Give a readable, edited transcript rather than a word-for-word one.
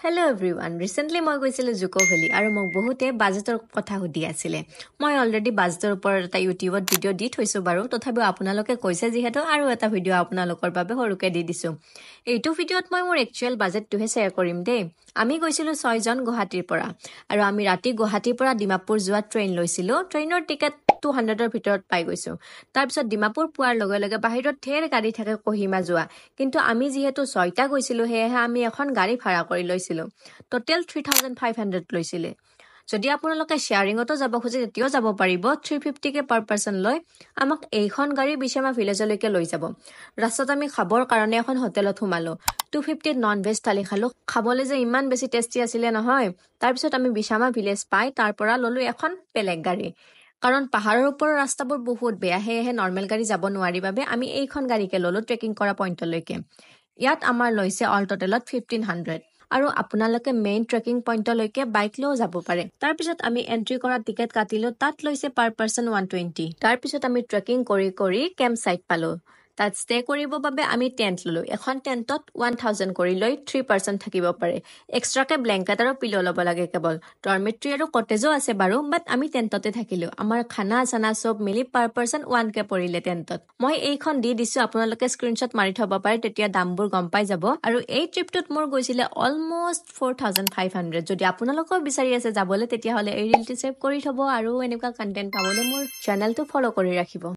Hello everyone. Recently মই গৈছিলো জুকো valley আৰু মোক বহুতে বাজেটৰ কথা সুধি আছিল। মই অলৰেডি বাজেটৰ ওপৰত এটা ইউটিউবত ভিডিও দি থৈছো বাৰু তথাপিও আপোনালোকে কৈছে যিহেতু আৰু এটা ভিডিও আপোনালোকৰ বাবে সৰুকে দি দিছো। এইটো ভিডিওত মই মোৰ একচুয়াল বাজেটটোহে শেয়াৰ কৰিম দেই। আমি গৈছিলো 6 জন গুৱাহাটীৰ পৰা আৰু আমি ৰাতি গুৱাহাটীৰ পৰা ডিমাপুৰ যোৱা ট্ৰেইন লৈছিলো। ট্ৰেইনৰ টিকেট 200ৰ ভিতৰত পাই গৈছো। তাৰ পিছত ডিমাপুৰ পোৱাৰ লগে লগে বাহিৰত ঢেৰ গাড়ী থাকে কোহিমা যোৱা। কিন্তু আমি যেহেতু 6টা গৈছিলো হেহে আমি এখন গাড়ী ভাড়া কৰি লৈছিলো। টোটেল 3500 লৈছিলে। যদি আপোনালোকে শেয়াৰিংতো যাব খুজে তেতিয়াও যাব পাৰিব 350 কে পাৰ পাৰসন লৈ আমাক এইখন গাড়ী বিশামা ভিলেজলৈকে লৈ যাব। ৰাস্তাত আমি খাবৰ কাৰণে এখন হোটেলত সোমালো। 250 নন ভেজ থালি খালো। খাবলৈ যে ইমান বেছি টেষ্টি আছিল নহয়। তাৰ পিছত আমি বিশামা ভিলেজ পাই তাৰ পৰা ললো এখন বেলেগ গাড়ী। কাৰণ পাহাৰৰ ওপৰৰ ৰাস্তাবোৰ বহুত বেয়া হেহে নৰ্মেল গাড়ী যাব নোৱাৰি বাবে আমি এইখন গাড়ীকে ললো ট্ৰেকিং কৰা পইণ্টলৈকে। ইয়াত আমাৰ লৈছে অল টোটেলত 1500 আৰু আপোনালোকে মেইন ট্ৰেকিং পইণ্টলৈকে বাইক লৈ যাব পাৰে। তাৰ পিছত আমি এন্ট্ৰি কৰা টিকেট কাটিলো তাত লৈছে পাৰ পাৰসন 120। তাৰ পিছত আমি ট্ৰেকিং কৰি কেম্প সাইট পালো। তাত ষ্টে কৰিব বাবে আমি টেন্ট ললো। এখন টেন্টত 1000 কৰি লৈ 3 পাৰসন থাকিব পাৰে। এক্সট্ৰাকে ব্লেংকেট আৰু পিলো ল'ব লাগে কেৱল। ডৰমেট্ৰি আৰু কটেজো আছে বাৰু বাট আমি টেন্টতে থাকিলো। আমাৰ খানা চানা সব মিলি পাৰ পাৰসন 1K পৰিলে টেন্টত। মই এইখন দি দিছো আপোনালোকে স্ক্ৰিনশ্বট মাৰি থব পাৰে তেতিয়া দামবোৰ গম পাই যাব। আৰু এই ট্ৰিপটোত মোৰ গৈছিলে অলমোষ্ট 4500। যদি আপোনালোকেও বিচাৰি আছে যাবলৈ তেতিয়াহলে এই ৰিলটো সেভ কৰি থব আৰু এনেকুৱা কন্টেন্ট পাবলৈ মোৰ চেনেলটো ফলো কৰি ৰাখিব।